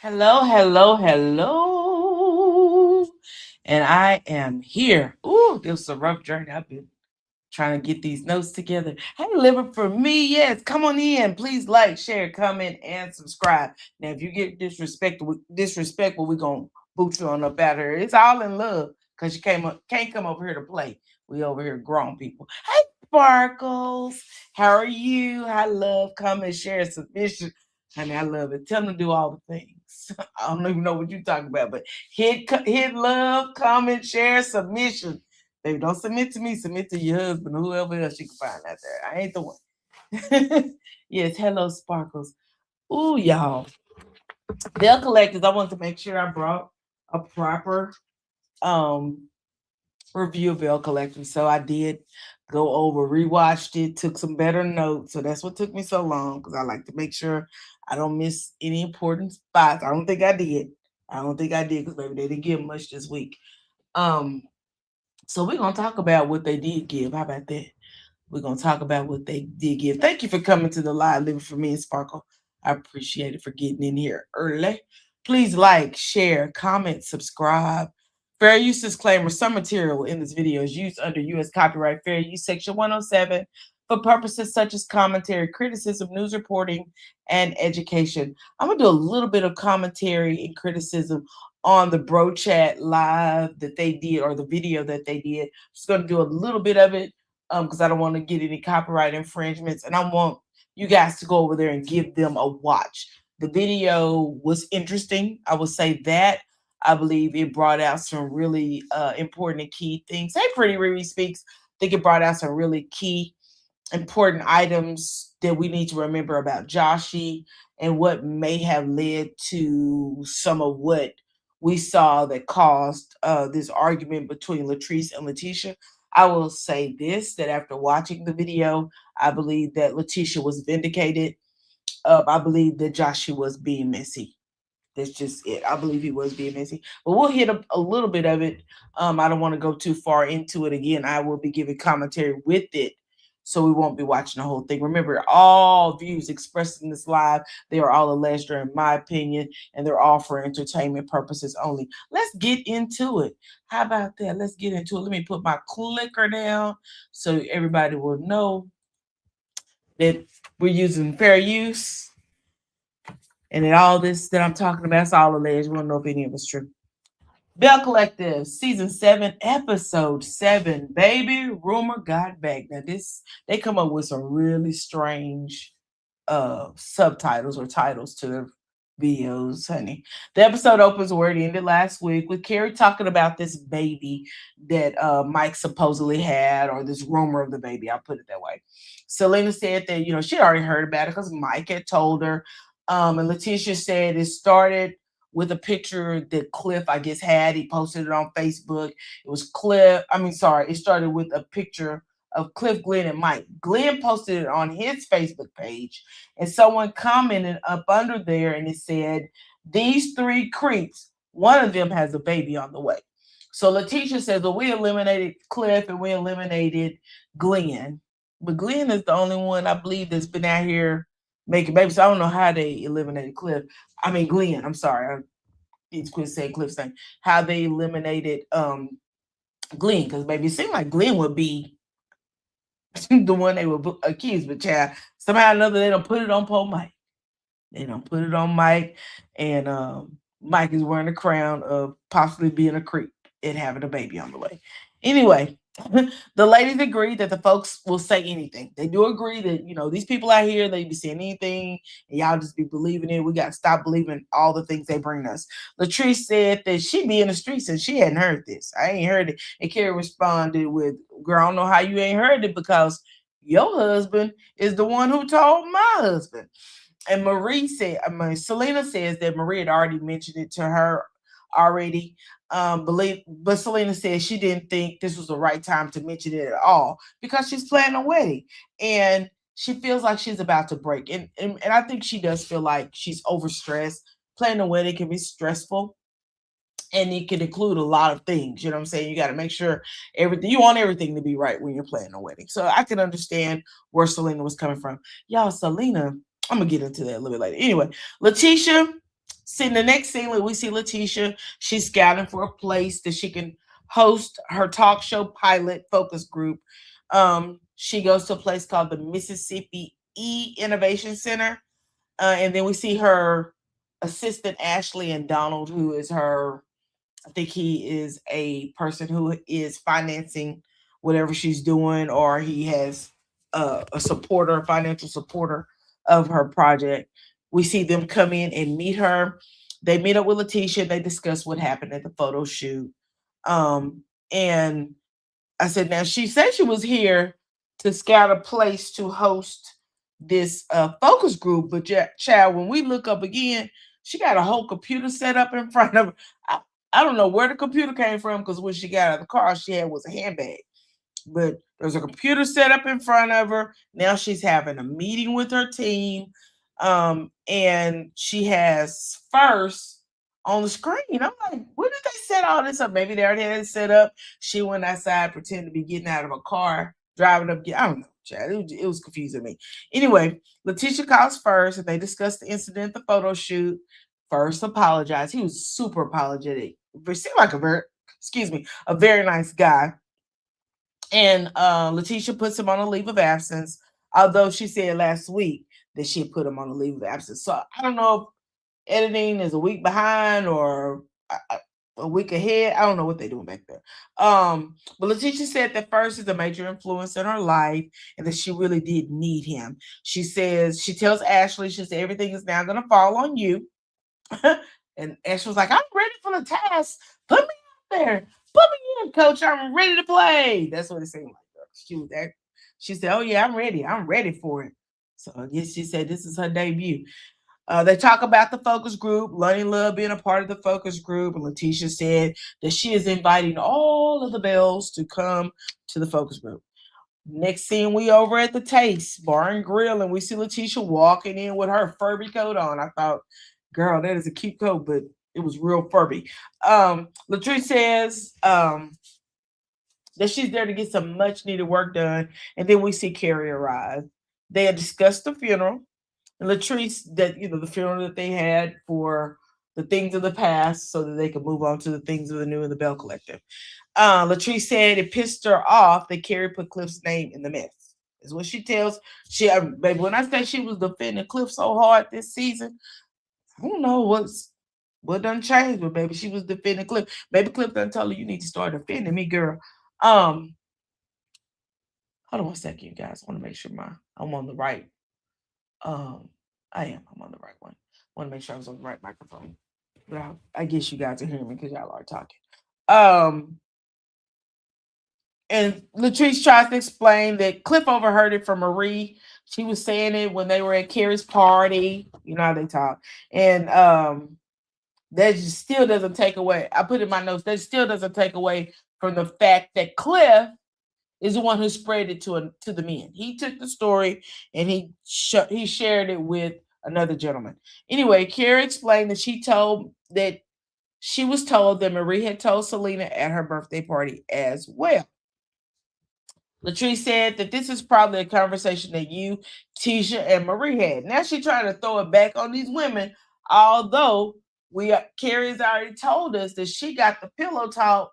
Hello, hello, hello. And I am here. Ooh, this was a rough journey. I've been trying to get these notes together. Hey, living for me. Yes, come on in. Please like, share, comment, and subscribe. Now, if you get disrespectful, we're gonna boot you on up out of here. It's all in love because you can't come over here to play. We over here grown people. Hey, Sparkles. How are you? I love comment, share, submission. Honey, I love it. Tell them to do all the things. I don't even know what you're talking about, but hit love, comment, share, submission. Baby, don't submit to me. Submit to your husband or whoever else you can find out there. I ain't the one. Yes, hello, Sparkles. Ooh, y'all. Belle Collective. I want to make sure I brought a proper um review of Belle Collective. So I did go over, rewatched it, took some better notes. So that's what took me so long because I like to make sure I don't miss any important spots. I don't think I did. I don't think I did because maybe they didn't give much this week. Um, so we're gonna talk about what they did give. How about that? We're gonna talk about what they did give. Thank you for coming to the live living for me and Sparkle. I appreciate it for getting in here early. Please like, share, comment, subscribe. Fair use disclaimer: some material in this video is used under U.S. Copyright Fair Use Section 107 for purposes such as commentary, criticism, news reporting, and education. I'm gonna do a little bit of commentary and criticism on the Brough Chat live that they did, or the video that they did. Just gonna do a little bit of it because I don't want to get any copyright infringements, and I want you guys to go over there and give them a watch. The video was interesting. I will say that. I believe it brought out some really important and key things. Hey, Pretty Riri Speaks. I think it brought out some really key, important items that we need to remember about Joshy and what may have led to some of what we saw that caused this argument between Latrice and Letitia. I will say this, that after watching the video, I believe that Letitia was vindicated. I believe that Joshy was being messy. That's just it. I believe he was being messy. But we'll hit a little bit of it. I don't want to go too far into it again. I will be giving commentary with it. So we won't be watching the whole thing. Remember, all views expressed in this live, they are all alleged, in my opinion, and they're all for entertainment purposes only. Let's get into it. How about that? Let's get into it. Let me put my clicker down so everybody will know that we're using fair use. And that all this that I'm talking about is all alleged. We don't know if any of it's true. Belle Collective, season 7, episode 7. Baby, rumor got back. Now this, they come up with some really strange subtitles or titles to their videos, honey. The episode opens where it ended last week with Carrie talking about this baby that Mike supposedly had, or this rumor of the baby. I'll put it that way. Selena said that, she'd already heard about it because Mike had told her. And Letitia said it started with a picture that Cliff, I guess, had. He posted it on Facebook. It was Cliff. It started with a picture of Cliff, Glenn, and Mike. Glenn posted it on his Facebook page, and someone commented up under there, and it said, "These 3 creeps, one of them has a baby on the way." So Letitia says, "Well, we eliminated Cliff and we eliminated Glenn, but Glenn is the only one I believe that's been out here making babies. So I don't know how they eliminated Glenn. I'm sorry, I need to quit saying Cliff's name. How they eliminated Glenn, because baby, it seemed like Glenn would be the one they would accuse, but child, somehow or another they don't put it on poor Mike. They don't put it on Mike, and Mike is wearing a crown of possibly being a creep and having a baby on the way. Anyway, the ladies agree that the folks will say anything. They do agree that, these people out here, they be saying anything and y'all just be believing it. We got to stop believing all the things they bring us. Latrice said that she be in the streets and she hadn't heard this. I ain't heard it. And Carrie responded with, "Girl, I don't know how you ain't heard it because your husband is the one who told my husband." And Selena says that Marie had already mentioned it to her already. But Selena said she didn't think this was the right time to mention it at all because she's planning a wedding and she feels like she's about to break. And I think she does feel like she's overstressed. Planning a wedding can be stressful. And it can include a lot of things. You know what I'm saying? You got to make sure you want everything to be right when you're planning a wedding. So I can understand where Selena was coming from. Y'all, Selena, I'm going to get into that a little bit later. Anyway, Letitia See, the next scene, we see Letitia. She's scouting for a place that she can host her talk show pilot focus group. She goes to a place called the Mississippi Innovation Center. And then we see her assistant, Ashley, and Donald, who is her, I think he is a person who is financing whatever she's doing, or he has a supporter, a financial supporter of her project. We see them come in and meet her. They meet up with Letitia. They discuss what happened at the photo shoot. And I said, now she said she was here to scout a place to host this focus group, but child, when we look up again, she got a whole computer set up in front of her. I don't know where the computer came from, because when she got out of the car, she had was a handbag. But there's a computer set up in front of her. Now she's having a meeting with her team. And she has first on the screen. I'm like, where did they set all this up? Maybe they already had it set up. She went outside, pretending to be getting out of a car, driving up. I don't know, Chad. It was confusing me. Anyway, Letitia calls first, and they discuss the incident, the photo shoot. First apologized. He was super apologetic. Seemed like a very nice guy. And Letitia puts him on a leave of absence, although she said last week that she had put him on a leave of absence. So I don't know if editing is a week behind or a week ahead. I don't know what they're doing back there. But Letitia said that first is a major influence in her life and that she really did need him. She tells Ashley, she said, everything is now going to fall on you. And Ashley was like, I'm ready for the task. Put me out there. Put me in, coach. I'm ready to play. That's what it seemed like. She was there. She said, oh, yeah, I'm ready. I'm ready for it. So I guess she said this is her debut. They talk about the focus group, learning love being a part of the focus group. And Letitia said that she is inviting all of the Bells to come to the focus group. Next scene, we over at the Taste Bar and Grill, and we see Letitia walking in with her Furby coat on. I thought, girl, that is a cute coat, but it was real Furby. Latrice says that she's there to get some much needed work done, and then we see Carrie arrive. They had discussed the funeral, and Latrice, that the funeral that they had for the things of the past, so that they could move on to the things of the new in the Belle Collective. Latrice said it pissed her off that Carrie put Cliff's name in the mess. Is what she tells. Baby, when I say she was defending Cliff so hard this season, I don't know what done changed, but baby, she was defending Cliff. Maybe Cliff done told her, you need to start defending me, girl. Hold on one second, you guys. I want to make sure I'm on the right. I'm on the right one. I want to make sure I was on the right microphone. But I guess you guys are hearing me because y'all are talking. And Latrice tries to explain that Cliff overheard it from Marie. She was saying it when they were at Carrie's party. You know how they talk. And that just still doesn't take away. I put in my notes, that still doesn't take away from the fact that Cliff is the one who spread it to the men. He took the story and he shared it with another gentleman. Anyway, Carrie explained that she was told that Marie had told Selena at her birthday party as well. Latrice said that this is probably a conversation that you, Tisha, and Marie had. Now she's trying to throw it back on these women, although Carrie's already told us that she got the pillow talk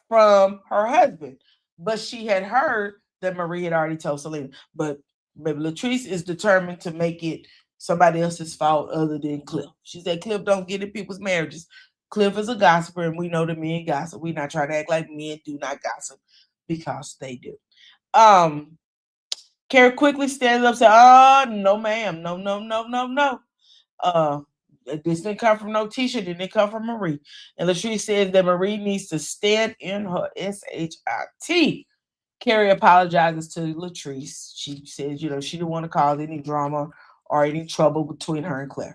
from her husband, but she had heard that Marie had already told Selena. But Latrice is determined to make it somebody else's fault other than Cliff. She said Cliff don't get in people's marriages. Cliff is a gossiper, and we know that men gossip. We're not trying to act like men do not gossip, because they do. Carrie quickly stands up and says, oh, no, ma'am. No, no, no, no, no. This didn't come from no Tisha, didn't come from Marie. And Latrice says that Marie needs to stand in her SHIT. Carrie apologizes to Latrice. She says, she didn't want to cause any drama or any trouble between her and Cliff.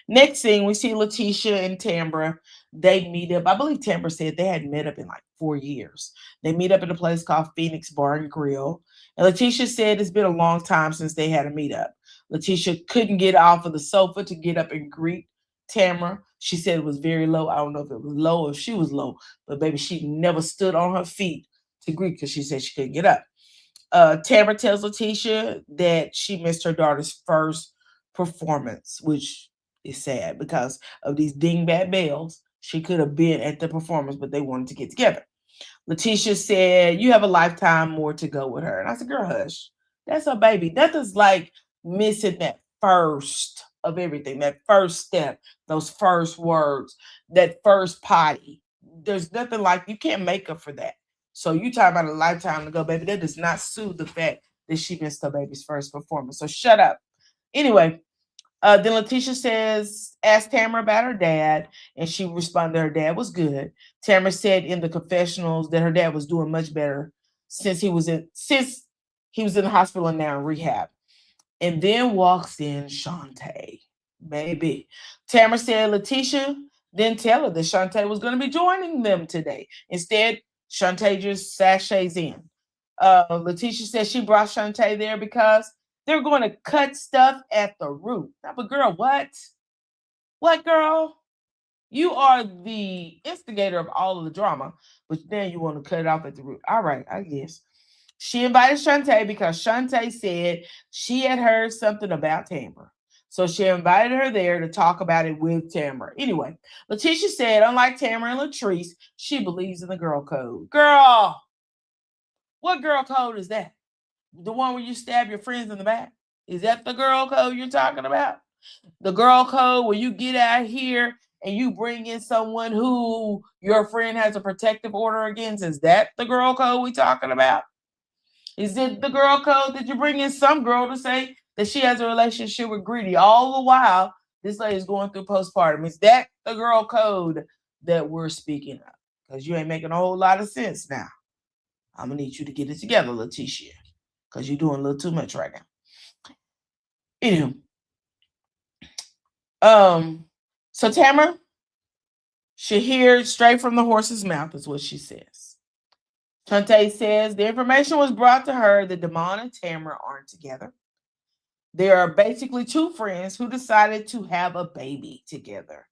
Next thing, we see Letitia and Tambra. They meet up. I believe Tambra said they hadn't met up in like 4 years. They meet up in a place called Phoenix Bar and Grill. And Letitia said it's been a long time since they had a meetup. Letitia couldn't get off of the sofa to get up and greet Tamara. She said it was very low. I don't know if it was low or if she was low, but baby, she never stood on her feet to greet because she said she couldn't get up. Tamara tells Letitia that she missed her daughter's first performance, which It's sad because of these dingbat bells. She could have been at the performance, but they wanted to get together. Letitia said, "You have a lifetime more to go with her." And I said, "Girl, hush. That's her baby." Nothing's like missing that first of everything, that first step, those first words, that first potty. There's nothing like, you can't make up for that. So you talk about a lifetime to go, baby. That does not soothe the fact that she missed her baby's first performance. So shut up. Anyway, then Letitia asked Tamara about her dad, and she responded her dad was good. Tamara said in the confessionals that her dad was doing much better since he was in the hospital and now in rehab. And then walks in Shantae, baby. Tamara said Letitia didn't tell her that Shantae was going to be joining them today. Instead, Shantae just sachets in. Letitia said she brought Shantae there because they're going to cut stuff at the root. Now, but girl, what? What, girl? You are the instigator of all of the drama, but then you want to cut it off at the root. All right, I guess. She invited Shantae because Shantae said she had heard something about Tamara. So she invited her there to talk about it with Tamara. Anyway, Letitia said, unlike Tamara and Latrice, she believes in the girl code. Girl, what girl code is that? The one where you stab your friends in the back? Is that the girl code you're talking about? The girl code where you get out here and you bring in someone who your friend has a protective order against? Is that the girl code we talking about? Is it the girl code that you bring in some girl to say that she has a relationship with Greedy all the while this lady's going through postpartum? Is that the girl code that we're speaking of? Because you ain't making a whole lot of sense now. I'm going to need you to get it together, Letitia, because you're doing a little too much right now. Anywho, so Tamara, she hears straight from the horse's mouth is what she says. Shantae says the information was brought to her that Damon and Tamara aren't together. They are basically two friends who decided to have a baby together.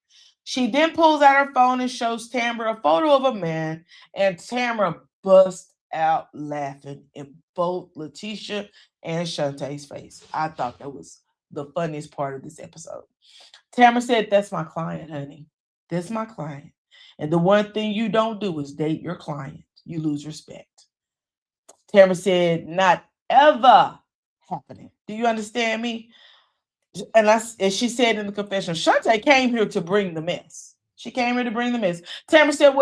She then pulls out her phone and shows Tamara a photo of a man, and Tamara busts out laughing in both Letitia and Shantae's face. I thought that was the funniest part of this episode. Tamara said, "That's my client, honey. That's my client. And the one thing you don't do is date your client. You lose respect." Tamara said, "Not ever happening. Do you understand me?" And she said in the confession, Shantae came here to bring the mess. She came here to bring the mess. Tamara said,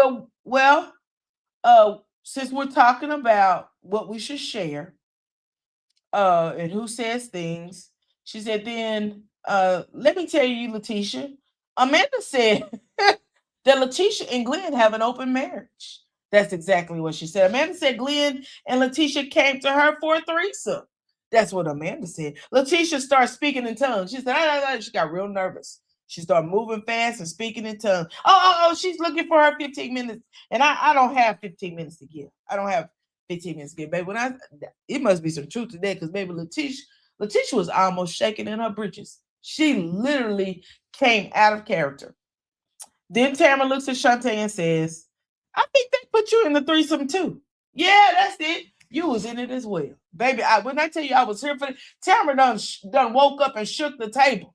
since we're talking about what we should share, and who says things, she said, then let me tell you, Letitia. Amanda said that Letitia and Glenn have an open marriage. That's exactly what she said. Amanda said Glenn and Letitia came to her for a threesome. That's what Amanda said. Letitia started speaking in tongues. She said, she got real nervous. She started moving fast and speaking in tongues. She's looking for her 15 minutes. And I don't have 15 minutes to give. I don't have 15 minutes to give, baby. It must be some truth to that, because baby, Letitia was almost shaking in her britches. She literally came out of character. Then Tamara looks at Shantae and says, I think they put you in the threesome too. Yeah, that's it. You was in it as well. Baby, when I tell you I was here for it, Tamara done woke up and shook the table.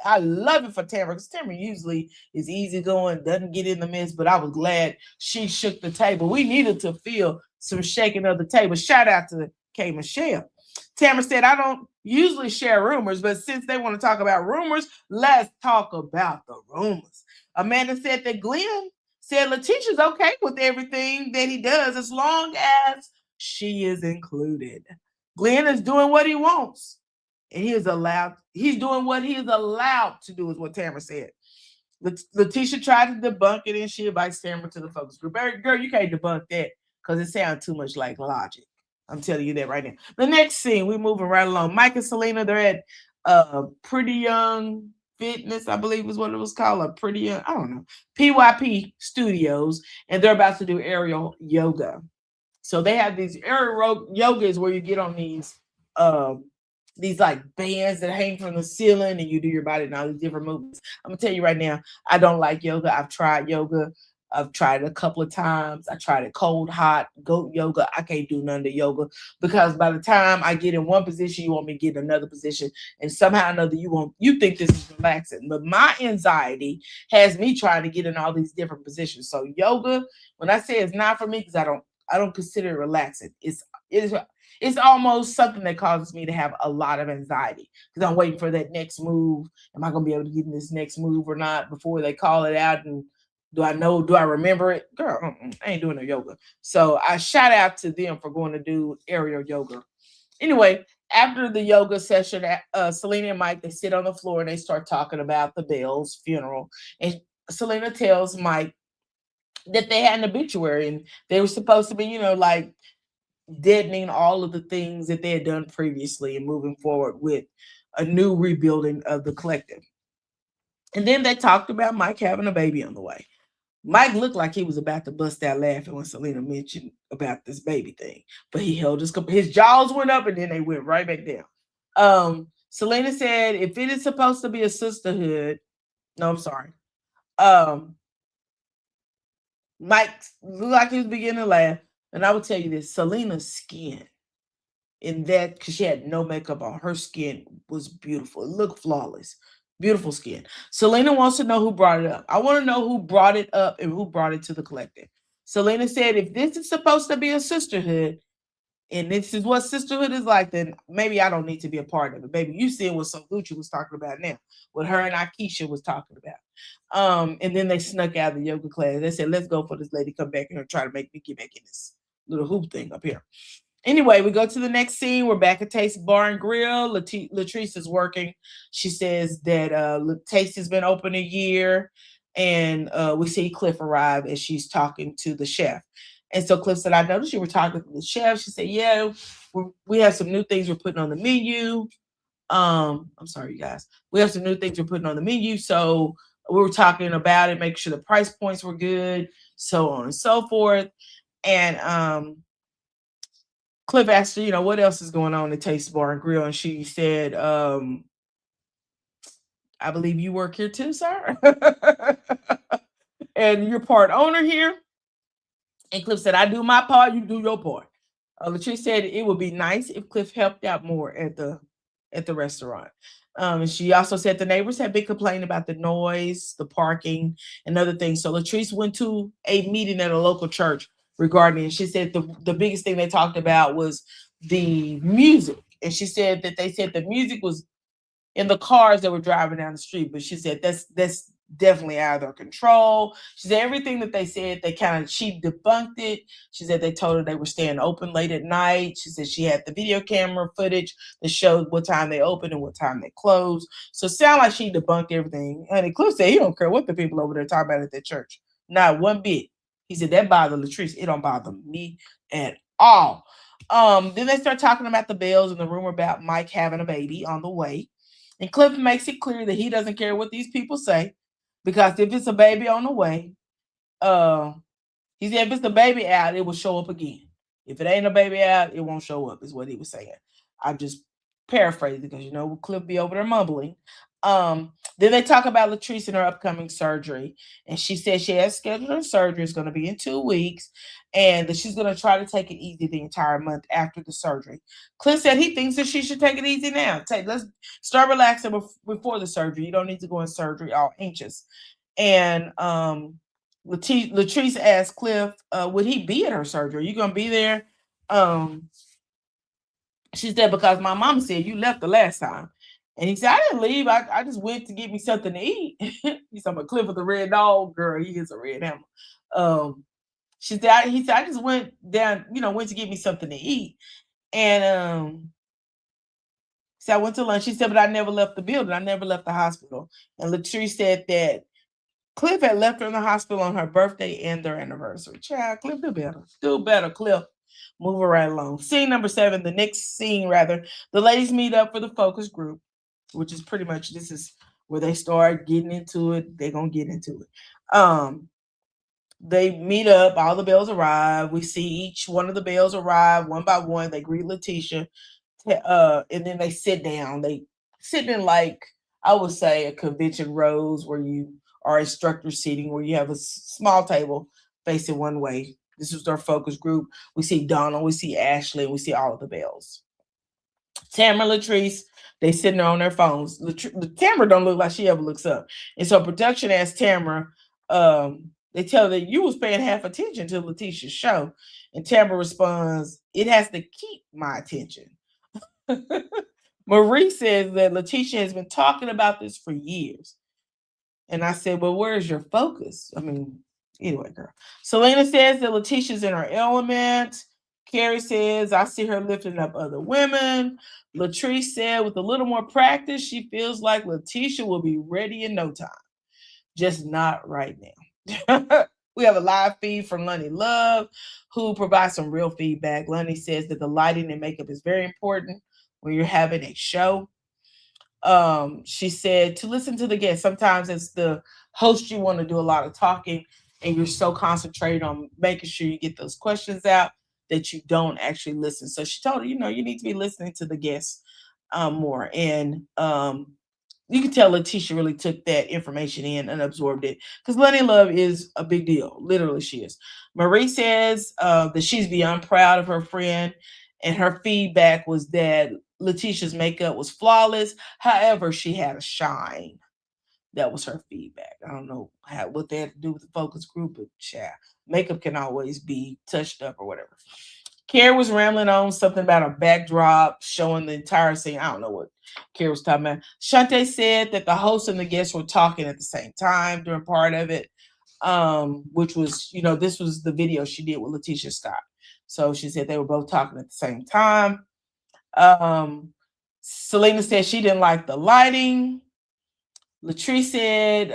I love it for Tamara, because Tamara usually is easygoing, doesn't get in the mess, but I was glad she shook the table. We needed to feel some shaking of the table. Shout out to K. Michelle. Tamara said, I don't usually share rumors, but since they want to talk about rumors, let's talk about the rumors. Amanda said that Glenn said Letitia's okay with everything that he does as long as she is included. Glenn is doing what he wants. And he's doing what he is allowed to do, is what Tamara said. Letitia tried to debunk it, and she invites Tamara to the focus group. Girl, you can't debunk that because it sounds too much like logic. I'm telling you that right now. The next scene, we're moving right along. Mike and Selena, they're at Pretty Young Fitness, I believe is what it was called. I don't know, PYP Studios, and they're about to do aerial yoga. So they have these aerial yogas where you get on these like bands that hang from the ceiling and you do your body and all these different movements. I'm gonna tell you right now, I don't like yoga. I've tried yoga. I've tried it a couple of times. I tried it cold, hot, goat yoga. I can't do none of the yoga because by the time I get in one position, you want me to get in another position, and somehow or another you think this is relaxing. But my anxiety has me trying to get in all these different positions. So yoga, when I say it's not for me, because I don't consider it relaxing. It's it's almost something that causes me to have a lot of anxiety because I'm waiting for that next move. Am I going to be able to get in this next move or not before they call it out? And do I know? Do I remember it? Girl, I ain't doing no yoga. So I shout out to them for going to do aerial yoga. Anyway, after the yoga session, Selena and Mike, they sit on the floor and they start talking about the Belle's funeral. And Selena tells Mike that they had an obituary and they were supposed to be, like deadening all of the things that they had done previously and moving forward with a new rebuilding of the collective. And then they talked about Mike having a baby on the way. Mike looked like he was about to bust out laughing when Selena mentioned about this baby thing, but he held his jaws went up and then they went right back down. Selena said, if it is supposed to be a sisterhood, no, I'm sorry. Mike looked like he was beginning to laugh, and I will tell you this: Selena's skin in that because she had no makeup on. Her skin was beautiful. It looked flawless. Beautiful skin. Selena wants to know who brought it up. I want to know who brought it up and who brought it to the collective. Selena said, if this is supposed to be a sisterhood, and this is what sisterhood is like, then maybe I don't need to be a part of it. Baby, you see what Gucci was talking about now, what her and Akeisha was talking about. And then they snuck out of the yoga class. They said, let's go for this lady come back here and try to make me get back in this little hoop thing up here. Anyway, we go to the next scene. We're back at Taste Bar and Grill. Latrice is working. She says that Taste has been open a year. And we see Cliff arrive as she's talking to the chef. And so Cliff said, I noticed you were talking to the chef. She said, yeah, we have some new things we're putting on the menu. I'm sorry, you guys. We have some new things we're putting on the menu. So we were talking about it, making sure the price points were good, so on and so forth. And Cliff asked her, what else is going on at Taste Bar and Grill? And she said, I believe you work here too, sir. And you're part owner here. And Cliff said, I do my part, you do your part. Latrice said it would be nice if Cliff helped out more at the restaurant. And she also said the neighbors had been complaining about the noise, the parking, and other things. So Latrice went to a meeting at a local church regarding it. She said the biggest thing they talked about was the music. And she said that they said the music was in the cars that were driving down the street, but she said that's definitely out of their control. She said everything that they said, she debunked it. She said they told her they were staying open late at night. She said she had the video camera footage that showed what time they opened and what time they closed. So it sounded like she debunked everything. And Cliff said he don't care what the people over there talk about at that church. Not one bit. He said that bothered Latrice. It don't bother me at all. Then they start talking about the Bells and the rumor about Mike having a baby on the way. And Cliff makes it clear that he doesn't care what these people say, because if it's a baby on the way, he said if it's the baby out, it will show up again. If it ain't a baby out, it won't show up, is what he was saying. I'm just paraphrasing because Cliff be over there mumbling. Then they talk about Latrice and her upcoming surgery. And she said she has scheduled her surgery. It's going to be in 2 weeks. And that she's going to try to take it easy the entire month after the surgery. Cliff said he thinks that she should take it easy now. Let's start relaxing before the surgery. You don't need to go in surgery all anxious. And Latrice asked Cliff, would he be at her surgery? Are you going to be there? She said, because my mom said you left the last time. And he said, I didn't leave. I just went to get me something to eat. He's talking about Cliff with the red dog. Girl, he is a red hammer. He said, I just went down, went to get me something to eat. And so I went to lunch. She said, but I never left the building. I never left the hospital. And Latrice said that Cliff had left her in the hospital on her birthday and their anniversary. Child, Cliff, do better. Do better, Cliff. Move right along. Scene number 7, the next scene, rather. The ladies meet up for the focus group, which is pretty much, this is where they start getting into it. They're going to get into it. They meet up. All the Bells arrive. We see each one of the Bells arrive one by one. They greet Letitia. And then they sit down. They sit in, like, I would say, a convention rows where you or instructor seating, where you have a small table facing one way. This was their focus group. We see Donald, we see Ashley, we see all of the Bells. Tamara, Latrice, they sitting there on their phones. Tamara don't look like she ever looks up. And so production asked Tamara, they tell her that you was paying half attention to Letitia's show. And Tamara responds, it has to keep my attention. Marie says that Letitia has been talking about this for years. And I said, well, where's your focus? I mean, anyway, girl. Selena says that Letitia's in her element. Carrie says, I see her lifting up other women. Latrice said, with a little more practice, she feels like Letitia will be ready in no time. Just not right now. We have a live feed from Lunny Love, who provides some real feedback. Lunny says that the lighting and makeup is very important when you're having a show. She said to listen to the guests. Sometimes as the host, you want to do a lot of talking and you're so concentrated on making sure you get those questions out that you don't actually listen. So she told her, you need to be listening to the guests more. And you can tell Letitia really took that information in and absorbed it, because Lenny Love is a big deal. Literally, she is. Marie says that she's beyond proud of her friend, and her feedback was that Letitia's makeup was flawless. However, she had a shine. That was her feedback. I don't know what they had to do with the focus group, but yeah, makeup can always be touched up or whatever. Carrie was rambling on something about a backdrop showing the entire scene. I don't know what Carrie was talking about. Shante said that the host and the guests were talking at the same time during part of it, which was, this was the video she did with Letitia Scott. So she said they were both talking at the same time. Selena said she didn't like the lighting. Latrice said,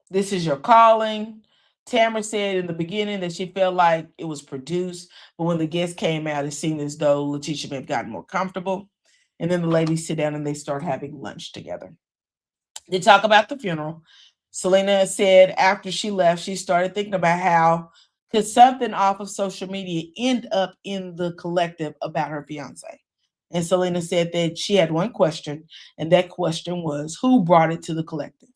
this is your calling. Tamara said in the beginning that she felt like it was produced, but when the guests came out, it seemed as though Letitia may have gotten more comfortable. And then the ladies sit down and they start having lunch together. They talk about the funeral. Selena said after she left, she started thinking about how could something off of social media end up in the collective about her fiance. And Selena said that she had one question, and that question was, who brought it to the collective?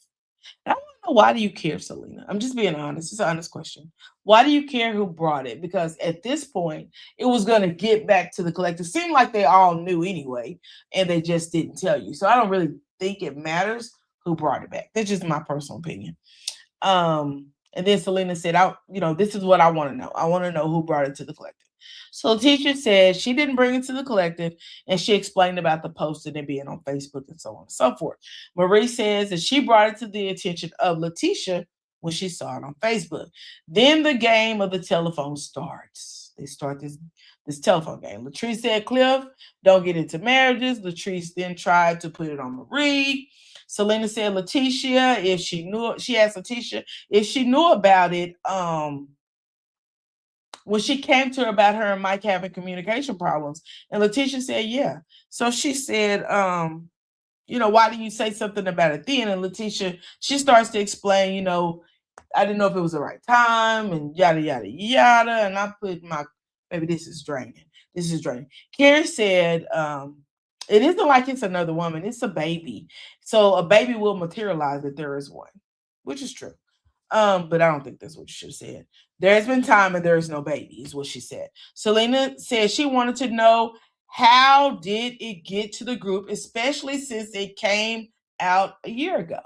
And I want to know, why do you care, Selena? I'm just being honest. It's an honest question. Why do you care who brought it? Because at this point, it was going to get back to the collective. It seemed like they all knew anyway, and they just didn't tell you. So I don't really think it matters who brought it back. That's just my personal opinion. And then Selena said, this is what I want to know. I want to know who brought it to the collective. So the teacher said she didn't bring it to the collective, and she explained about the post and it being on Facebook and so on and so forth. Marie says that she brought it to the attention of Letitia when she saw it on Facebook. Then the game of the telephone starts. They start this telephone game. Latrice said, Cliff, don't get into marriages. Latrice then tried to put it on Marie. Selena said, Letitia, she asked Letitia if she knew about it, when she came to her about her and Mike having communication problems. And Letitia said, yeah. So she said, why didn't you say something about it then? And Letitia, she starts to explain, I didn't know if it was the right time and yada, yada, yada. And I put baby, this is draining. This is draining. Carrie said, it isn't like it's another woman. It's a baby. So a baby will materialize if there is one, which is true. But I don't think that's what you should have said. There has been time and there is no baby, is what she said. Selena said she wanted to know, how did it get to the group, especially since it came out a year ago?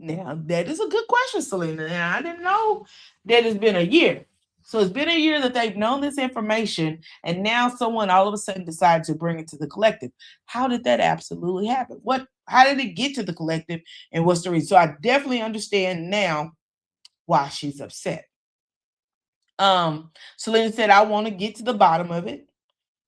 Now, that is a good question, Selena. And I didn't know that it's been a year. So it's been a year that they've known this information, and now someone all of a sudden decided to bring it to the collective. How did that absolutely happen? How did it get to the collective, and what's the reason? So I definitely understand now why she's upset. Selena said, I want to get to the bottom of it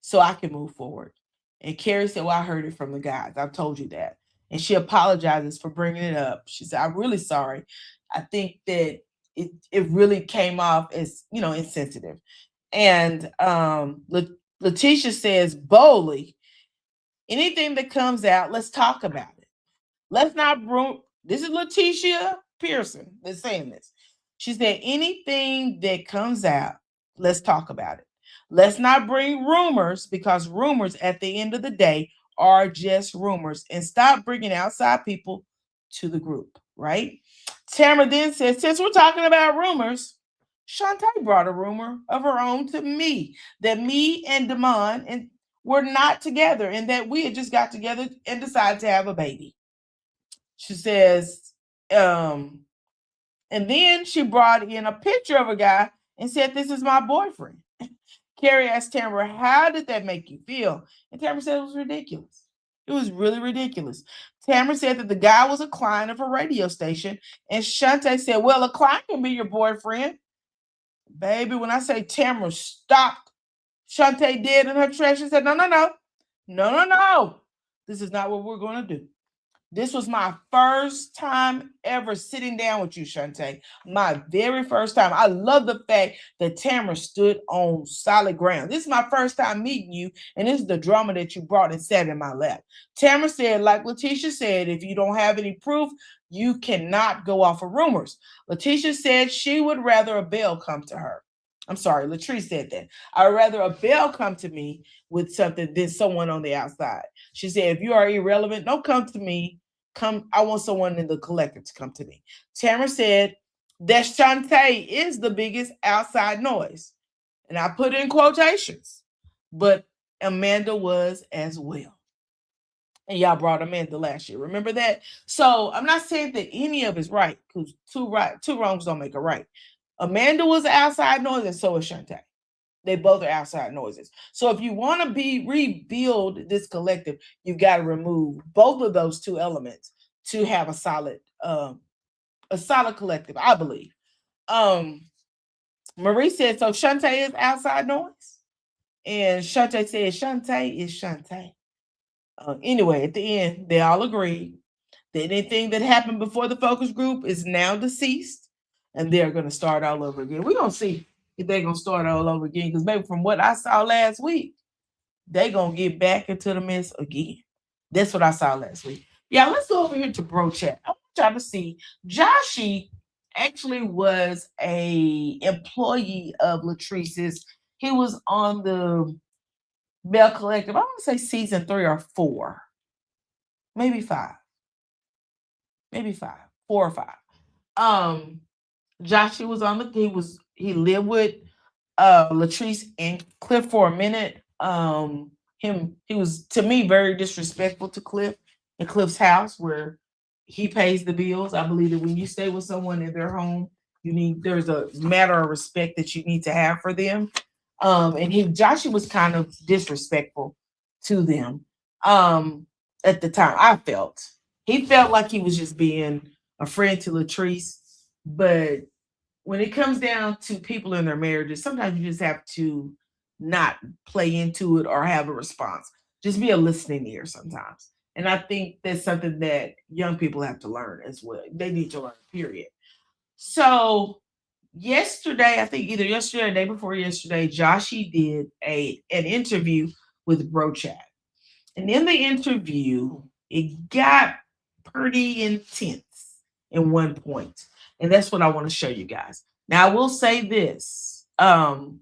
so I can move forward. And Carrie said, well, I heard it from the guys. I've told you that. And she apologizes for bringing it up. She said, I'm really sorry. I think that it really came off as, insensitive. And Letitia says boldly, anything that comes out, let's talk about it. Let's not this is Letitia Pearson that's saying this. She said, anything that comes out, let's talk about it. Let's not bring rumors, because rumors at the end of the day are just rumors and stop bringing outside people to the group, right? Tamara then said, since we're talking about rumors, Shantae brought a rumor of her own to me that me and Damon and were not together and that we had just got together and decided to have a baby. She says, and then she brought in a picture of a guy and said, this is my boyfriend. Carrie asked Tamara, how did that make you feel? And Tamara said it was ridiculous. It was really ridiculous. Tamara said that the guy was a client of a radio station. And Shantae said, well, a client can be your boyfriend. Baby, when I say Tamara stopped Shantae dead in her tracks, she said, no, no, no. No, no, no. This is not what we're going to do. This was my first time ever sitting down with you, Shantae. My very first time. I love the fact that Tamara stood on solid ground. This is my first time meeting you, and this is the drama that you brought and sat in my lap. Tamara said, like Letitia said, if you don't have any proof, you cannot go off of rumors. Letitia said she would rather a Belle come to her. I'm sorry, Latrice said that. I'd rather a Belle come to me with something than someone on the outside. She said, if you are irrelevant, don't come to me. I want someone in the collective to come to me. Tamara said that Shantae is the biggest outside noise. And I put in quotations. But Amanda was as well. And y'all brought Amanda last year. Remember that? So I'm not saying that any of it's right, because two wrongs don't make a right. Amanda was outside noise, and so is Shantae. They both are outside noises. So if you want to rebuild this collective, you've got to remove both of those two elements to have a solid collective, I believe. Marie said, so Shantae is outside noise? And Shantae said, Shantae is Shantae. Anyway, at the end, they all agreed that anything that happened before the focus group is now deceased, and they're going to start all over again. We're going to see if they're going to start all over again, because maybe from what I saw last week, they're going to get back into the mess again. That's what I saw last week. Yeah, let's go over here to Brough Chat. I want y'all to see Joshy actually was a employee of Latrice's. He was on the Belle Collective. I want to say season 3 or 4. Maybe 5. Maybe 5. 4 or 5. Joshy was on he lived with Latrice and Cliff for a minute. He was, to me, very disrespectful to Cliff in Cliff's house where he pays the bills. I believe that when you stay with someone in their home, there's a matter of respect that you need to have for them. And Joshy was kind of disrespectful to them. At the time, he felt like he was just being a friend to Latrice, but when it comes down to people in their marriages, sometimes you just have to not play into it or have a response. Just be a listening ear sometimes. And I think that's something that young people have to learn as well. They need to learn, period. So yesterday, I think either yesterday or the day before yesterday, Joshy did an interview with Brough Chat. And in the interview, it got pretty intense in one point. And that's what I want to show you guys. Now, I will say this. Not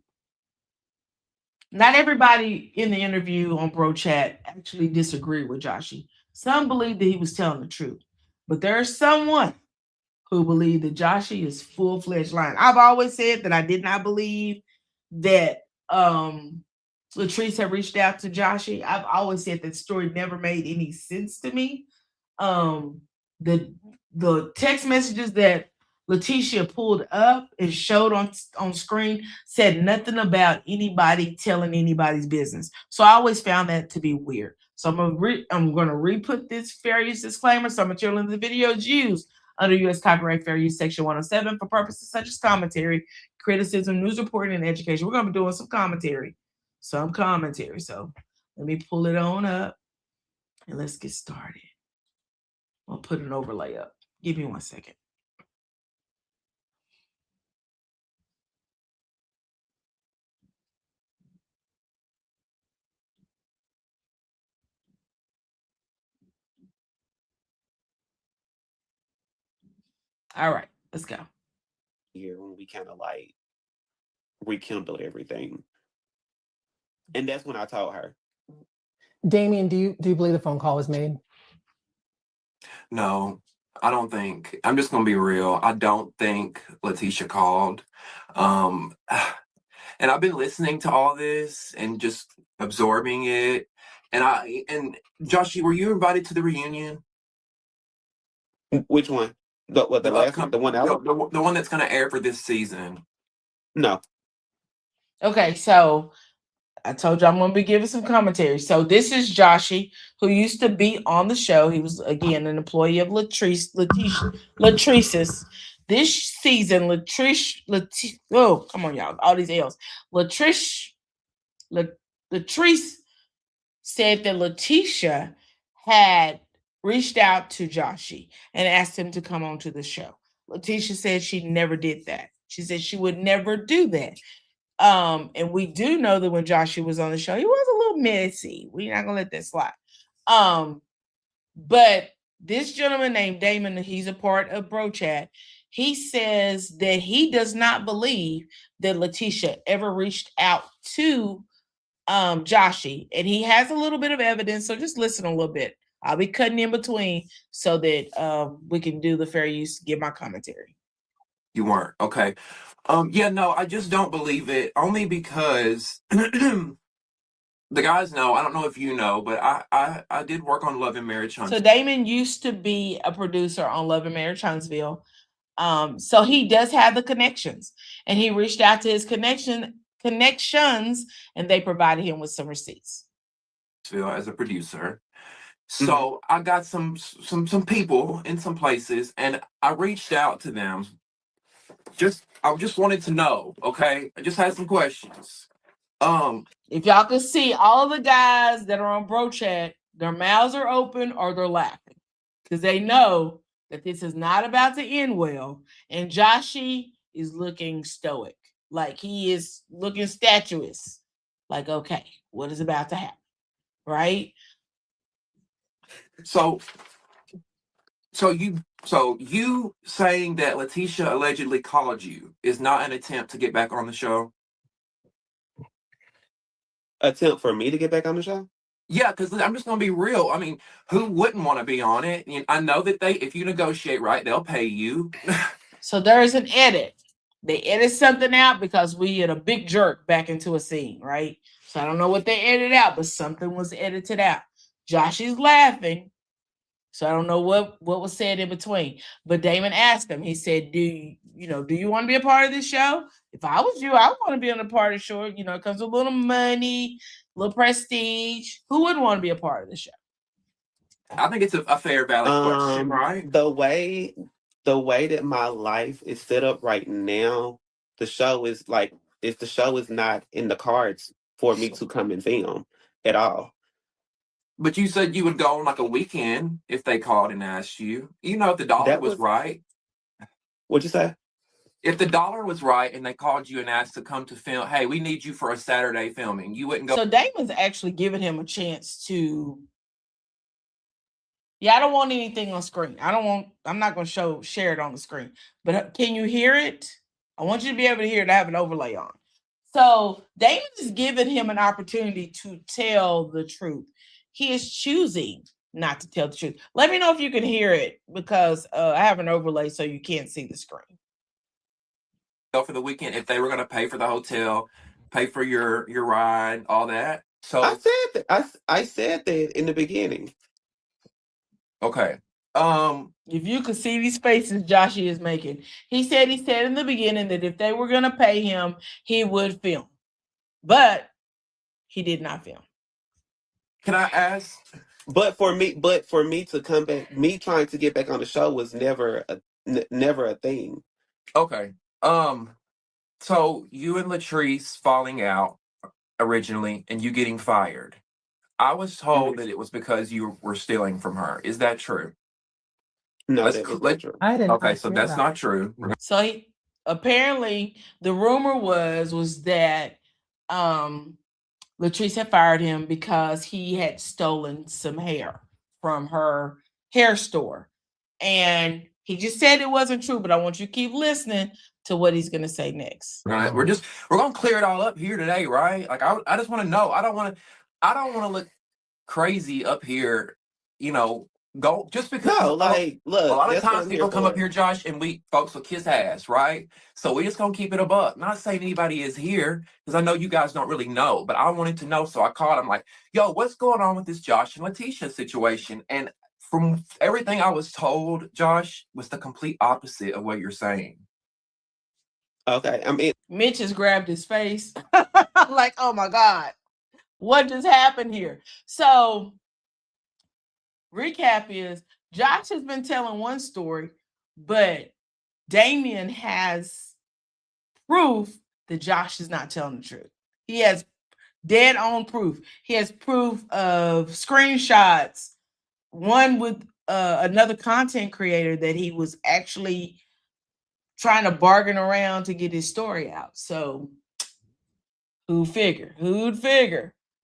everybody in the interview on Brough Chat actually disagreed with Joshy. Some believe that he was telling the truth. But there's someone who believed that Joshy is full-fledged lying. I've always said that I did not believe that Latrice had reached out to Joshy. I've always said that story never made any sense to me. The text messages that Letitia pulled up and showed on screen said nothing about anybody telling anybody's business. So I always found that to be weird. So I'm going to re-put this fair use disclaimer. Some material in the video is used under U.S. Copyright Fair Use Section 107 for purposes such as commentary, criticism, news reporting, and education. We're going to be doing some commentary. So let me pull it on up and let's get started. I'll put an overlay up. Give me 1 second. All right, let's go. Here when we kind of like rekindle everything. And that's when I told her. Damien, do you believe the phone call was made? No, I don't think. I'm just gonna be real. I don't think Letitia called. Um, and I've been listening to all this and just absorbing it. And Joshy, were you invited to the reunion? Which one? The last one? The one out? The one that's gonna air for this season. No. Okay, so I told you I'm going to be giving some commentary. So this is Joshy, who used to be on the show. He was, again, an employee of Latrice's. This season, oh, come on, y'all. All these L's. Latrice said that Letitia had reached out to Joshy and asked him to come on to the show. Letitia said she never did that. She said she would never do that. And we do know that when Joshy was on the show, he was a little messy. We're not gonna let that slide. But this gentleman named Damon, he's a part of Brough Chat. He says that he does not believe that Letitia ever reached out to Joshy, and he has a little bit of evidence. So just listen a little bit. I'll be cutting in between so that we can do the fair use. Give my commentary. You weren't. Okay. Yeah, no, I just don't believe it. Only because the guys know. I don't know if you know, but I did work on Love and Marriage Huntsville. So Damon used to be a producer on Love and Marriage Huntsville. So he does have the connections, and he reached out to his connections, and they provided him with some receipts. As a producer. So I got some people in some places, and I reached out to them. I just wanted to know, okay? I just had some questions. If y'all can see, all the guys that are on Brough Chat, their mouths are open or they're laughing because they know that this is not about to end well. And Joshy is looking stoic, like he is looking statuesque. Like, okay, what is about to happen, right? So you saying that Letitia allegedly called you is not an attempt to get back on the show? Attempt for me to get back on the show? Yeah, because I'm just gonna be real. I mean, who wouldn't want to be on it? I know that if you negotiate right, they'll pay you. So there's an edit. They edit something out because we had a big jerk back into a scene, right? So I don't know what they edited out, but something was edited out. Joshy's laughing. So I don't know what was said in between. But Damon asked him, he said, do you want to be a part of this show? If I was you, I would want to be on a part of the show. You know, it comes with a little money, a little prestige. Who wouldn't want to be a part of the show? I think it's a fair, valid question, right? The way that my life is set up right now, the show is like, if the show is not in the cards for me to come and film at all. But you said you would go on like a weekend if they called and asked you. You know, if the dollar was right. What'd you say? If the dollar was right and they called you and asked to come to film, hey, we need you for a Saturday filming, you wouldn't go. So Damon's actually giving him a chance to. Yeah, I don't want anything on screen. I'm not going to share it on the screen. But can you hear it? I want you to be able to hear it. I have an overlay on. So Damon is giving him an opportunity to tell the truth. He is choosing not to tell the truth. Let me know if you can hear it because I have an overlay so you can't see the screen. For the weekend, if they were going to pay for the hotel, pay for your ride, all that. So I said that. I said that in the beginning. Okay. If you could see these faces Joshy is making, he said in the beginning that if they were going to pay him, he would film, but he did not film. Can I ask? But for me to come back, me trying to get back on the show was never a thing. Okay. So you and Latrice falling out originally, and you getting fired. I was told that it was because you were stealing from her. Is that true? No, that is not true. I didn't. Okay, so that's not true. So apparently the rumor was that Latrice had fired him because he had stolen some hair from her hair store. And he just said it wasn't true, but I want you to keep listening to what he's going to say next. Right. We're going to clear it all up here today, right? Like I just want to know. I don't want to look crazy up here, go just because No, a like, look, lot of that's what times I'm here people come up for. here, Josh, and folks will kiss ass, right? So we just gonna keep it a buck. Not saying anybody is here, because I know you guys don't really know, but I wanted to know, so I called. I'm like, yo, what's going on with this Josh and Letitia situation? And from everything I was told, Josh, was the complete opposite of what you're saying. Okay, I mean, Mitch has grabbed his face. Like, oh my God, what just happened here? So, recap is Josh has been telling one story, but Damien has proof that Josh is not telling the truth. He has dead on proof. He has proof of screenshots, one with another content creator that he was actually trying to bargain around to get his story out. So who'd figure?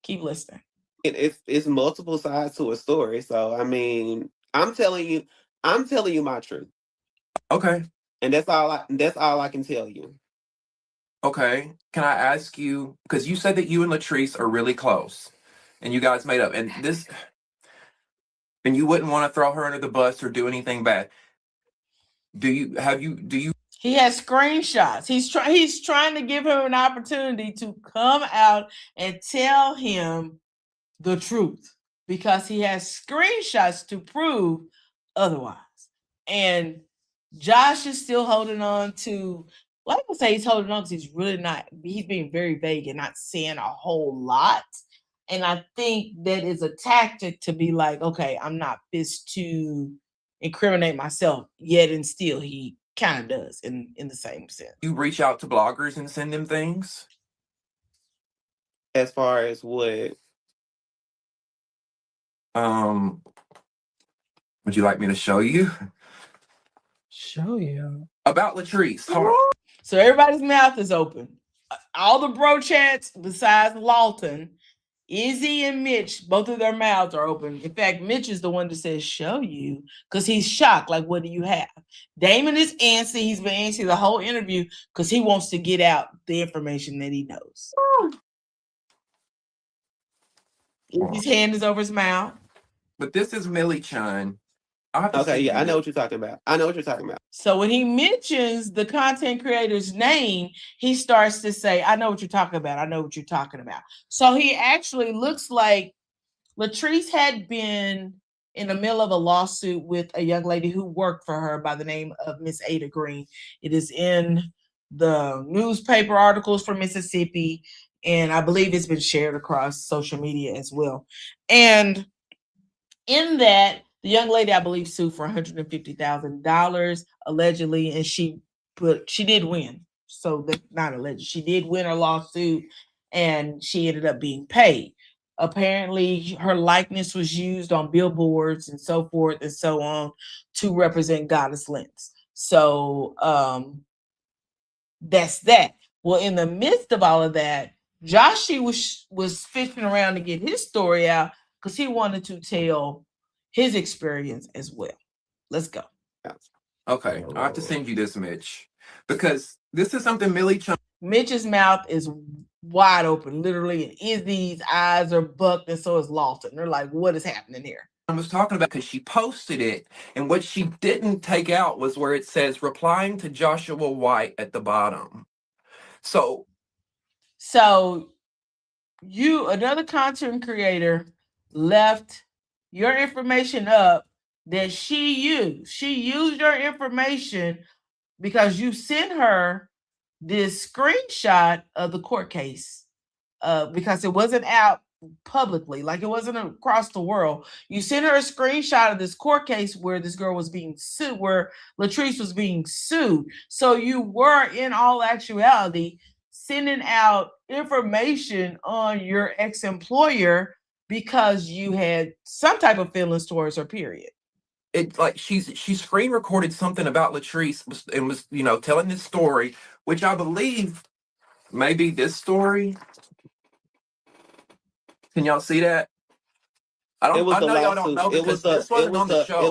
Keep listening. it's multiple sides to a story. So I mean, I'm telling you my truth. Okay. And that's all I can tell you. Okay. Can I ask you, because you said that you and Latrice are really close and you guys made up, and you wouldn't want to throw her under the bus or do anything bad. Do you He has screenshots. He's trying to give him an opportunity to come out and tell him the truth because he has screenshots to prove otherwise. And Josh is still holding on to, well, I would say he's holding on because he's really not, he's being very vague and not saying a whole lot. And I think that is a tactic to be like, okay, I'm not this to incriminate myself, yet and still he kind of does in the same sense. you reach out to bloggers and send them things? As far as what? Would you like me to show you? Show you. About Latrice. So everybody's mouth is open. All the Brough Chats besides Lawton, Izzy and Mitch, both of their mouths are open. In fact, Mitch is the one that says show you because he's shocked. Like, what do you have? Damon is antsy. He's been antsy the whole interview because he wants to get out the information that he knows. Izzy's hand is over his mouth. But this is Millie Chun. Okay, yeah, I know what you're talking about. So when he mentions the content creator's name, he starts to say, I know what you're talking about. So he actually looks like Latrice had been in the middle of a lawsuit with a young lady who worked for her by the name of Miss Ada Green. It is in the newspaper articles from Mississippi, and I believe it's been shared across social media as well. And in that, the young lady, I believe, sued for $150,000 allegedly, and she did win. So that's not alleged. She did win her lawsuit, and she ended up being paid. Apparently, her likeness was used on billboards and so forth and so on to represent Goddess Lens. So that's that. Well, in the midst of all of that, Joshy was fishing around to get his story out because he wanted to tell his experience as well. Let's go. Okay, I have to send you this, Mitch, because this is something Millie Chun. Mitch's mouth is wide open, literally, and Izzy's eyes are bucked, and so is Lawton. They're like, what is happening here? I was talking about because she posted it, and what she didn't take out was where it says replying to Joshua White at the bottom. So you, another content creator, left your information up that she used. She used your information because you sent her this screenshot of the court case because it wasn't out publicly, like it wasn't across the world. You sent her a screenshot of this court case where this girl was being sued, where Latrice was being sued. So you were, in all actuality, sending out information on your ex-employer because you had some type of feelings towards her, period. It like she screen recorded something about Latrice and was telling this story, which I believe maybe this story. Can y'all see that? I know y'all don't know because this wasn't on the show.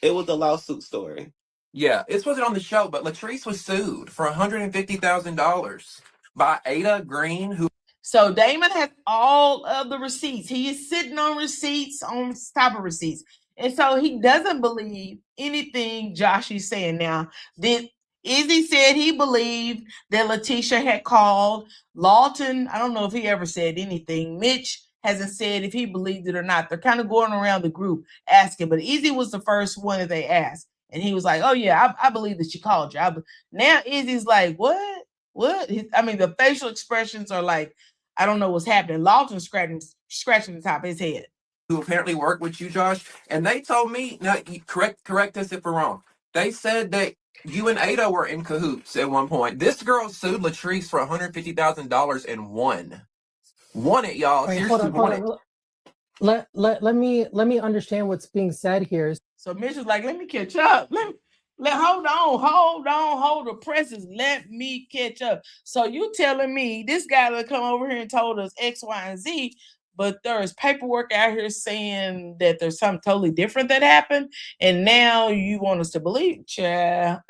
It was the lawsuit story. Yeah, this wasn't on the show, but Latrice was sued for $150,000 by Ada Green, who. So Damon has all of the receipts. He is sitting on receipts, on top of receipts. And so he doesn't believe anything Joshy's saying. Now, Izzy said he believed that Letitia had called. Lawton, I don't know if he ever said anything. Mitch hasn't said if he believed it or not. They're kind of going around the group asking, but Izzy was the first one that they asked. And he was like, oh, yeah, I believe that she called you. Now Izzy's like, what? What? I mean, the facial expressions are like, I don't know what's happening. Lawton's scratching the top of his head. Who apparently worked with you, Josh, and they told me, now correct us if we're wrong. They said that you and Ada were in cahoots at one point. This girl sued Latrice for $150,000 and won it, y'all. Wait, Seriously, hold on. Let me understand what's being said here. So Mitch was like, let me catch up. Hold the presses. Let me catch up. So you telling me this guy that come over here and told us X, Y, and Z, but there's paperwork out here saying that there's something totally different that happened, and now you want us to believe, child.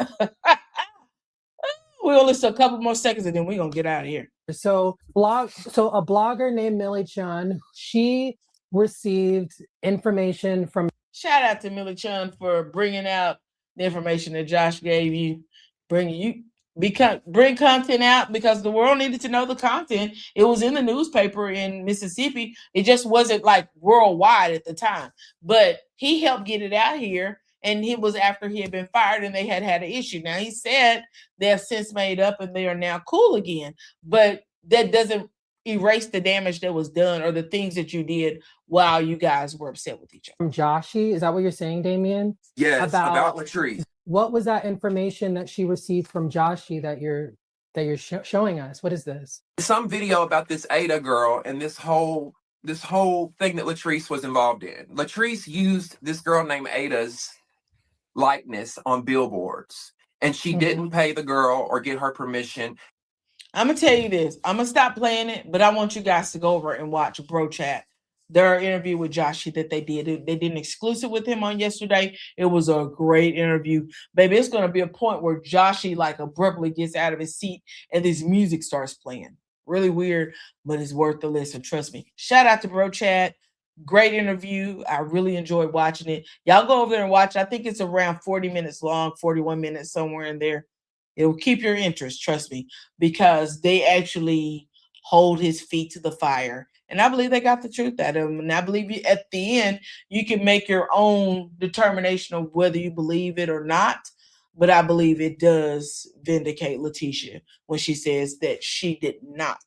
We'll listen a couple more seconds and then we're gonna get out of here. So a blogger named Millie Chun, she received information from. Shout out to Millie Chun for bringing out the information that Josh gave you. Bring content out because the world needed to know the content. It was in the newspaper in Mississippi. It just wasn't like worldwide at the time. But he helped get it out here. And it was after he had been fired and they had an issue. Now, he said they have since made up and they are now cool again. But that doesn't erase the damage that was done or the things that you did while you guys were upset with each other. From Joshy, is that what you're saying, Damien? Yes, about Latrice. What was that information that she received from Joshy that you're showing us? What is this? Some video about this Ada girl and this whole thing that Latrice was involved in. Latrice used this girl named Ada's likeness on billboards, and she didn't pay the girl or get her permission. I'm gonna tell you this. I'm gonna stop playing it, but I want you guys to go over and watch Brough Chat. Their interview with Joshy that they did. They did an exclusive with him on yesterday. It was a great interview. Baby, it's gonna be a point where Joshy like abruptly gets out of his seat and this music starts playing. Really weird, but it's worth the listen. Trust me. Shout out to Brough Chat. Great interview. I really enjoyed watching it. Y'all go over there and watch. I think it's around 40 minutes long, 41 minutes, somewhere in there. It'll keep your interest, trust me, because they actually hold his feet to the fire. And I believe they got the truth out of him. And I believe at the end, you can make your own determination of whether you believe it or not. But I believe it does vindicate Letitia when she says that she did not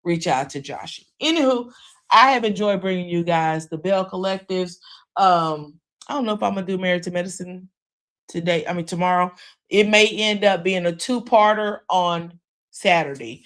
reach out to Joshy. Anywho, I have enjoyed bringing you guys the Belle Collectives. I don't know if I'm going to do Married to Medicine tomorrow. It may end up being a two-parter on Saturday.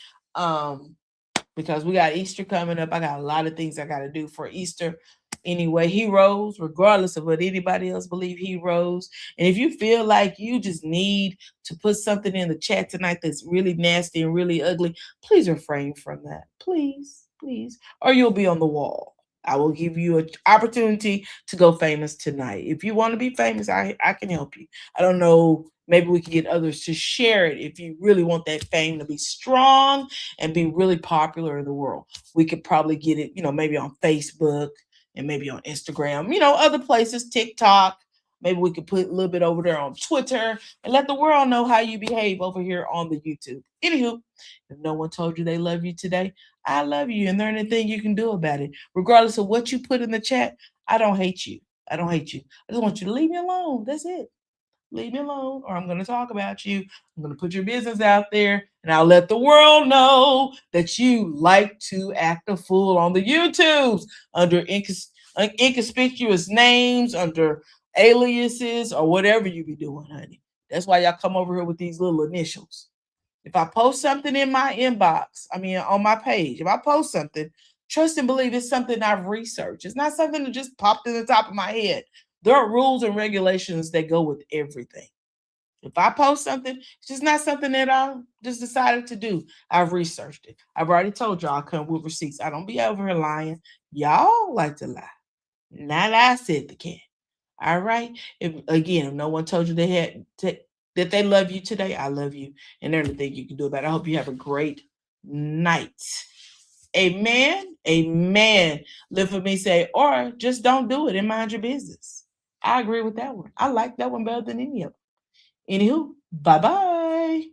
Because we got Easter coming up. I got a lot of things I got to do for Easter. Anyway, he rose, regardless of what anybody else believe, he rose. And if you feel like you just need to put something in the chat tonight that's really nasty and really ugly, please refrain from that. Please, please. Or you'll be on the wall. I will give you an opportunity to go famous tonight. If you want to be famous, I can help you. I don't know. Maybe we can get others to share it if you really want that fame to be strong and be really popular in the world. We could probably get it, maybe on Facebook and maybe on Instagram, other places, TikTok. Maybe we could put a little bit over there on Twitter and let the world know how you behave over here on the YouTube. Anywho, if no one told you they love you today, I love you, and there's anything you can do about it. Regardless of what you put in the chat, I don't hate you. I don't hate you. I just want you to leave me alone. That's it. Leave me alone, or I'm going to talk about you. I'm going to put your business out there, and I'll let the world know that you like to act a fool on the YouTubes under inconspicuous names, under aliases, or whatever you be doing, honey. That's why y'all come over here with these little initials. If I post something in my inbox, on my page, if I post something, trust and believe it's something I've researched. It's not something that just popped in the top of my head. There are rules and regulations that go with everything. If I post something, it's just not something that I just decided to do. I've researched it. I've already told y'all I come with receipts. I don't be over here lying. Y'all like to lie. Not I said the cat. All right. If no one told you that they love you today, I love you. And there's nothing you can do about it. I hope you have a great night. Amen. Amen. Live for me say, or just don't do it and mind your business. I agree with that one. I like that one better than any of them. Anywho, bye-bye.